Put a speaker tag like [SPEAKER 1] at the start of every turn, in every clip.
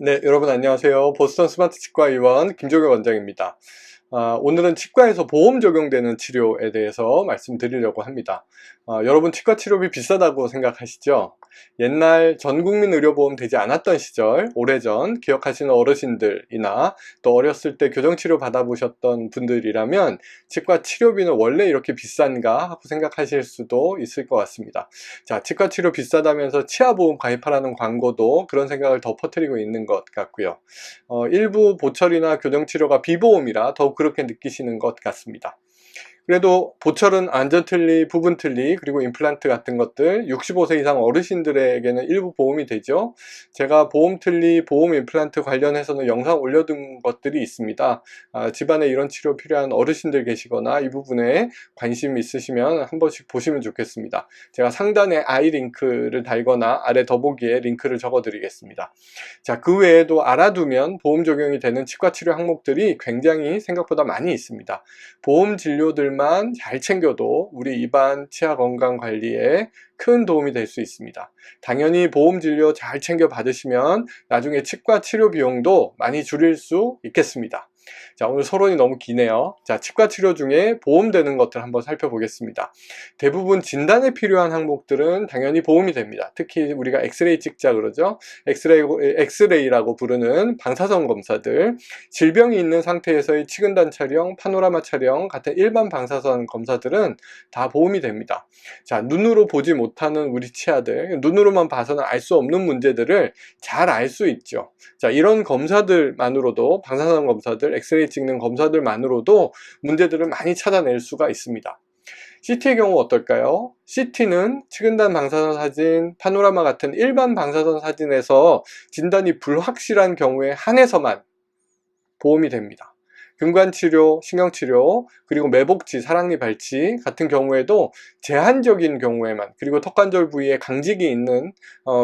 [SPEAKER 1] 네, 여러분 안녕하세요. 보스턴 스마트 치과 의원 김종혁 원장입니다. 오늘은 치과에서 보험 적용되는 치료에 대해서 말씀드리려고 합니다. 여러분 치과 치료비 비싸다고 생각하시죠? 옛날 전국민 의료보험 되지 않았던 시절, 오래전 기억하시는 어르신들이나 또 어렸을 때 교정치료 받아보셨던 분들이라면 치과 치료비는 원래 이렇게 비싼가 하고 생각하실 수도 있을 것 같습니다. 자, 치과 치료 비싸다면서 치아보험 가입하라는 광고도 그런 생각을 더 퍼뜨리고 있는 것 같고요. 일부 보철이나 교정치료가 비보험이라 더욱 그렇게 느끼시는 것 같습니다. 그래도 보철은 안전틀니, 부분틀니, 그리고 임플란트 같은 것들 65세 이상 어르신들에게는 일부 보험이 되죠. 제가 보험틀니, 보험 임플란트 관련해서는 영상 올려둔 것들이 있습니다. 집안에 이런 치료 필요한 어르신들 계시거나 이 부분에 관심 있으시면 한 번씩 보시면 좋겠습니다. 제가 상단에 아이 링크를 달거나 아래 더보기에 링크를 적어 드리겠습니다. 자, 그 외에도 알아두면 보험 적용이 되는 치과 치료 항목들이 굉장히 생각보다 많이 있습니다. 보험 진료들만 잘 챙겨도 우리 입안 치아 건강 관리에 큰 도움이 될 수 있습니다. 당연히 보험 진료 잘 챙겨 받으시면 나중에 치과 치료 비용도 많이 줄일 수 있겠습니다. 자, 오늘 서론이 너무 기네요. 자, 치과 치료 중에 보험되는 것들 한번 살펴보겠습니다. 대부분 진단에 필요한 항목들은 당연히 보험이 됩니다. 특히 우리가 엑스레이 찍자 그러죠. 엑스레이라고 부르는 방사선 검사들, 질병이 있는 상태에서의 치근단 촬영, 파노라마 촬영 같은 일반 방사선 검사들은 다 보험이 됩니다. 자, 눈으로 보지 못하는 우리 치아들, 눈으로만 봐서는 알 수 없는 문제들을 잘 알 수 있죠. 자, 이런 검사들만으로도, 방사선 검사들, 엑스레이 찍는 검사들만으로도 문제들을 많이 찾아낼 수가 있습니다. CT의 경우 어떨까요? CT는 치근단 방사선 사진, 파노라마 같은 일반 방사선 사진에서 진단이 불확실한 경우에 한해서만 보험이 됩니다. 근관치료, 신경치료, 그리고 매복치, 사랑니 발치 같은 경우에도 제한적인 경우에만, 그리고 턱관절 부위에 강직이 있는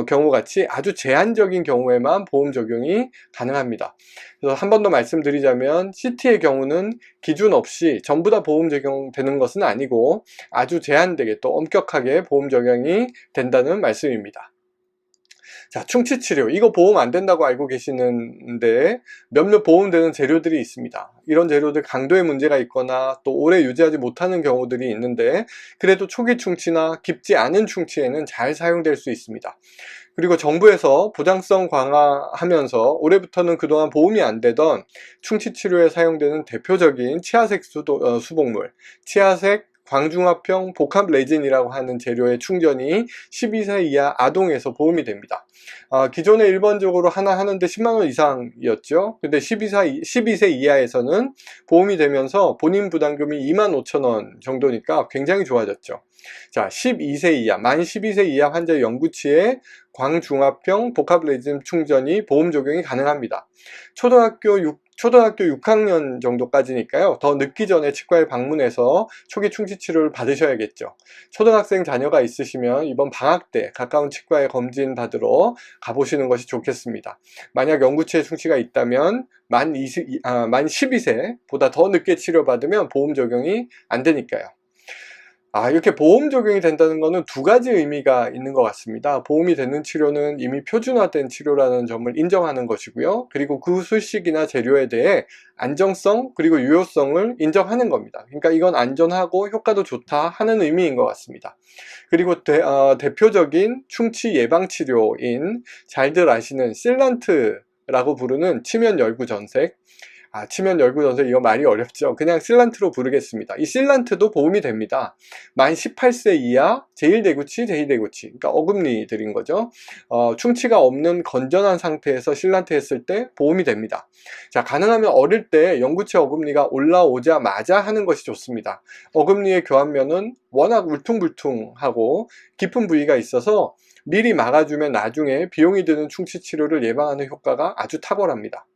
[SPEAKER 1] 경우같이 아주 제한적인 경우에만 보험 적용이 가능합니다. 그래서 한 번 더 말씀드리자면 CT의 경우는 기준 없이 전부 다 보험 적용되는 것은 아니고 아주 제한되게 또 엄격하게 보험 적용이 된다는 말씀입니다. 자, 충치치료, 이거 보험 안 된다고 알고 계시는데 몇몇 보험되는 재료들이 있습니다. 이런 재료들 강도에 문제가 있거나 또 오래 유지하지 못하는 경우들이 있는데 그래도 초기 충치나 깊지 않은 충치에는 잘 사용될 수 있습니다. 그리고 정부에서 보장성 강화하면서 올해부터는 그동안 보험이 안 되던 충치치료에 사용되는 대표적인 치아색 수복물, 치아색 광중합형 복합 레진이라고 하는 재료의 충전이 12세 이하 아동에서 보험이 됩니다. 기존에 일반적으로 하나 하는데 10만원 이상이었죠. 근데 12세 이하에서는 보험이 되면서 본인 부담금이 25,000원 정도니까 굉장히 좋아졌죠. 자, 12세 이하, 만 12세 이하 환자 영구치에 광중합형 복합 레진 충전이 보험 적용이 가능합니다. 초등학교 6학년 정도까지니까요. 더 늦기 전에 치과에 방문해서 초기 충치 치료를 받으셔야겠죠. 초등학생 자녀가 있으시면 이번 방학 때 가까운 치과에 검진 받으러 가보시는 것이 좋겠습니다. 만약 영구치에 충치가 있다면 만 12세보다 더 늦게 치료받으면 보험 적용이 안 되니까요. 이렇게 보험 적용이 된다는 것은 두 가지 의미가 있는 것 같습니다. 보험이 되는 치료는 이미 표준화된 치료라는 점을 인정하는 것이고요. 그리고 그 수식이나 재료에 대해 안정성 그리고 유효성을 인정하는 겁니다. 그러니까 이건 안전하고 효과도 좋다 하는 의미인 것 같습니다. 그리고 대표적인 충치 예방 치료인 잘들 아시는 실란트라고 부르는 치면 열구 전색, 치면 열구 전색, 이거 말이 어렵죠. 그냥 실란트로 부르겠습니다. 이 실란트도 보험이 됩니다. 만 18세 이하 제1대구치, 제2대구치, 그러니까 어금니들인 거죠. 충치가 없는 건전한 상태에서 실란트 했을 때 보험이 됩니다. 자, 가능하면 어릴 때 영구치 어금니가 올라오자마자 하는 것이 좋습니다. 어금니의 교환면은 워낙 울퉁불퉁하고 깊은 부위가 있어서 미리 막아주면 나중에 비용이 드는 충치 치료를 예방하는 효과가 아주 탁월합니다.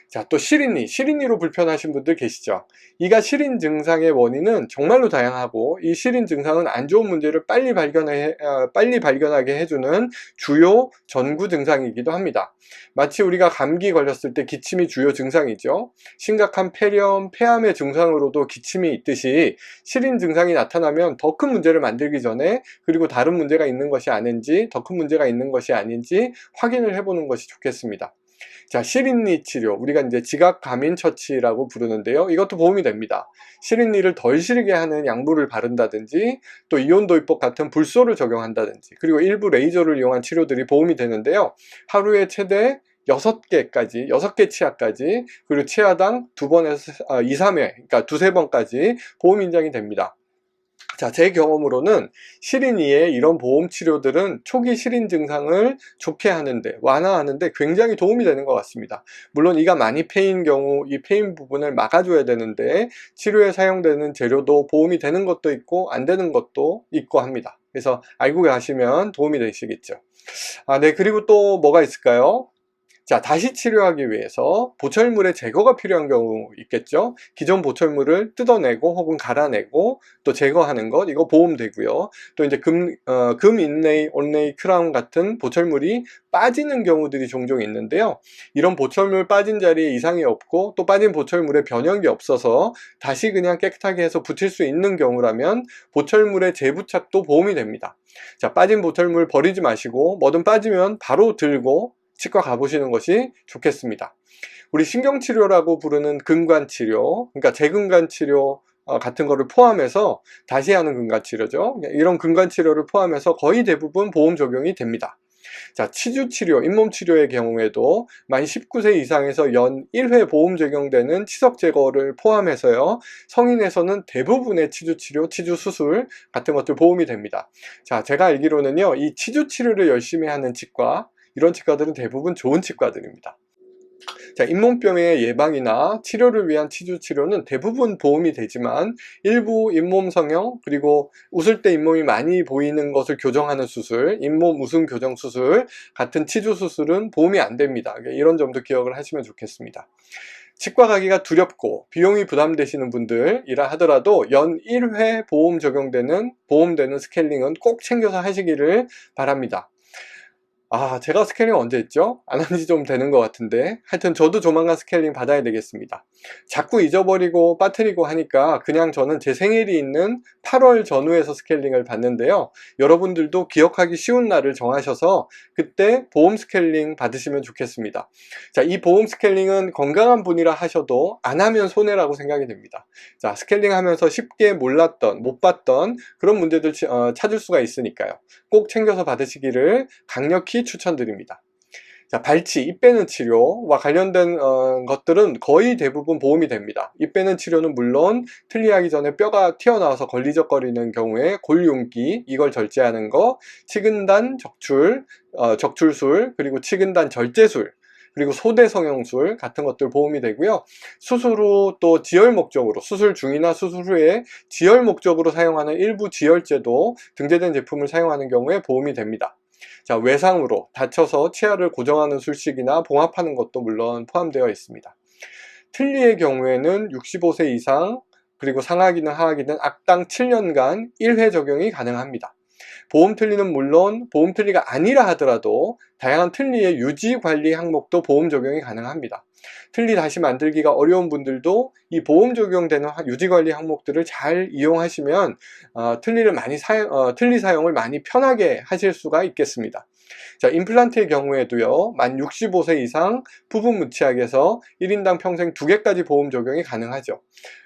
[SPEAKER 1] 자, 또 시린니로 불편하신 분들 계시죠? 이가 시린 증상의 원인은 정말로 다양하고 이 시린 증상은 안 좋은 문제를 빨리 발견하게 해주는 주요 전구 증상이기도 합니다. 마치 우리가 감기 걸렸을 때 기침이 주요 증상이죠. 심각한 폐렴, 폐암의 증상으로도 기침이 있듯이 시린 증상이 나타나면 더 큰 문제를 만들기 전에, 그리고 다른 문제가 있는 것이 아닌지, 더 큰 문제가 있는 것이 아닌지 확인을 해보는 것이 좋겠습니다. 자, 실인리 치료, 우리가 이제 지각 감인 처치라고 부르는데요. 이것도 보험이 됩니다. 실인리를 덜 시리게 하는 약물을 바른다든지, 또 이온 도입법 같은 불소를 적용한다든지, 그리고 일부 레이저를 이용한 치료들이 보험이 되는데요. 하루에 최대 6개까지, 6개 치아까지, 그리고 치아당 2번에서 2, 3회, 그러니까 2~3번까지 보험 인정이 됩니다. 자, 제 경험으로는 실인이의 이런 보험 치료들은 초기 실인 증상을 좋게 하는데, 완화하는데 굉장히 도움이 되는 것 같습니다. 물론 이가 많이 패인 경우 이 패인 부분을 막아줘야 되는데, 치료에 사용되는 재료도 보험이 되는 것도 있고 안 되는 것도 있고 합니다. 그래서 알고 가시면 도움이 되시겠죠. 네, 그리고 또 뭐가 있을까요? 자, 다시 치료하기 위해서 보철물의 제거가 필요한 경우 있겠죠. 기존 보철물을 뜯어내고 혹은 갈아내고 또 제거하는 것, 이거 보험되고요. 또 이제 금 인레이, 온레이, 크라운 같은 보철물이 빠지는 경우들이 종종 있는데요. 이런 보철물 빠진 자리에 이상이 없고 또 빠진 보철물에 변형이 없어서 다시 그냥 깨끗하게 해서 붙일 수 있는 경우라면 보철물의 재부착도 보험이 됩니다. 자, 빠진 보철물 버리지 마시고 뭐든 빠지면 바로 들고 치과 가보시는 것이 좋겠습니다. 우리 신경치료라고 부르는 근관치료, 그러니까 재근관치료 같은 거를 포함해서 다시 하는 근관치료죠. 이런 근관치료를 포함해서 거의 대부분 보험 적용이 됩니다. 자, 치주치료, 잇몸치료의 경우에도 만 19세 이상에서 연 1회 보험 적용되는 치석 제거를 포함해서요, 성인에서는 대부분의 치주치료, 치주수술 같은 것들 보험이 됩니다. 자, 제가 알기로는요, 이 치주치료를 열심히 하는 치과, 이런 치과들은 대부분 좋은 치과들입니다. 자, 잇몸병의 예방이나 치료를 위한 치주치료는 대부분 보험이 되지만 일부 잇몸 성형, 그리고 웃을 때 잇몸이 많이 보이는 것을 교정하는 수술, 잇몸 웃음 교정 수술 같은 치주 수술은 보험이 안 됩니다. 이런 점도 기억을 하시면 좋겠습니다. 치과 가기가 두렵고 비용이 부담되시는 분들이라 하더라도 연 1회 보험 적용되는 보험되는 스케일링은 꼭 챙겨서 하시기를 바랍니다. 제가 스케일링 언제 했죠? 안 한 지 좀 되는 것 같은데, 하여튼 저도 조만간 스케일링 받아야 되겠습니다. 자꾸 잊어버리고 빠뜨리고 하니까 그냥 저는 제 생일이 있는 8월 전후에서 스케일링을 받는데요. 여러분들도 기억하기 쉬운 날을 정하셔서 그때 보험 스케일링 받으시면 좋겠습니다. 자, 이 보험 스케일링은 건강한 분이라 하셔도 안 하면 손해라고 생각이 됩니다. 자, 스케일링 하면서 쉽게 몰랐던, 못 봤던 그런 문제들 찾을 수가 있으니까요. 꼭 챙겨서 받으시기를 강력히 추천드립니다. 자, 발치, 입 빼는 치료와 관련된 것들은 거의 대부분 보험이 됩니다. 입 빼는 치료는 물론 틀니하기 전에 뼈가 튀어나와서 걸리적거리는 경우에 골용기, 이걸 절제하는 거, 치근단 적출술, 그리고 치근단 절제술, 그리고 소대 성형술 같은 것들 보험이 되고요. 수술 후 또 지혈 목적으로, 수술 중이나 수술 후에 지혈 목적으로 사용하는 일부 지혈제도 등재된 제품을 사용하는 경우에 보험이 됩니다. 자, 외상으로 다쳐서 치아를 고정하는 술식이나 봉합하는 것도 물론 포함되어 있습니다. 틀니의 경우에는 65세 이상, 그리고 상하기는 하하기는 악당 7년간 1회 적용이 가능합니다. 보험 틀니는 물론 보험 틀니가 아니라 하더라도 다양한 틀니의 유지 관리 항목도 보험 적용이 가능합니다. 틀니 다시 만들기가 어려운 분들도 이 보험 적용되는 유지 관리 항목들을 잘 이용하시면 틀니 사용을 많이 편하게 하실 수가 있겠습니다. 자, 임플란트의 경우에도요, 만 65세 이상 부분 무치약에서 1인당 평생 2개까지 보험 적용이 가능하죠.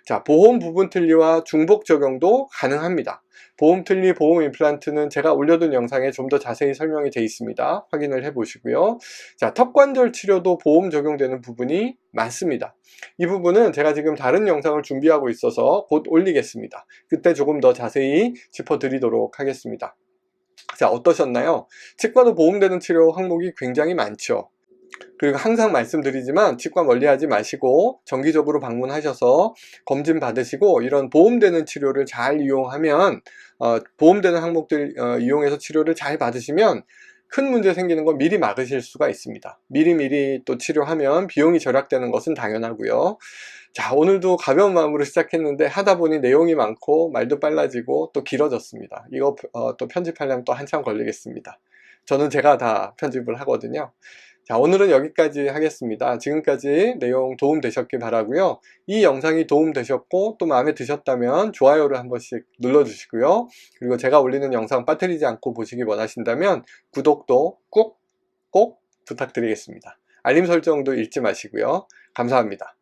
[SPEAKER 1] 자, 보험 부분 틀니와 중복 적용도 가능합니다. 보험 틀니, 보험 임플란트는 제가 올려둔 영상에 좀 더 자세히 설명이 되어 있습니다. 확인을 해 보시고요. 자, 턱관절 치료도 보험 적용되는 부분이 많습니다. 이 부분은 제가 지금 다른 영상을 준비하고 있어서 곧 올리겠습니다. 그때 조금 더 자세히 짚어드리도록 하겠습니다. 자, 어떠셨나요? 치과도 보험되는 치료 항목이 굉장히 많죠. 그리고 항상 말씀드리지만 치과 멀리하지 마시고 정기적으로 방문하셔서 검진 받으시고 이런 보험되는 치료를 잘 이용하면 보험되는 항목들 이용해서 치료를 잘 받으시면 큰 문제 생기는 건 미리 막으실 수가 있습니다. 미리미리 또 치료하면 비용이 절약되는 것은 당연하고요. 자, 오늘도 가벼운 마음으로 시작했는데 하다 보니 내용이 많고 말도 빨라지고 또 길어졌습니다. 이거 또 편집하려면 또 한참 걸리겠습니다. 저는 제가 다 편집을 하거든요. 자, 오늘은 여기까지 하겠습니다. 지금까지 내용 도움 되셨길 바라고요. 이 영상이 도움 되셨고 또 마음에 드셨다면 좋아요를 한 번씩 눌러주시고요. 그리고 제가 올리는 영상 빠뜨리지 않고 보시기 원하신다면 구독도 꼭 부탁드리겠습니다. 알림 설정도 잊지 마시고요. 감사합니다.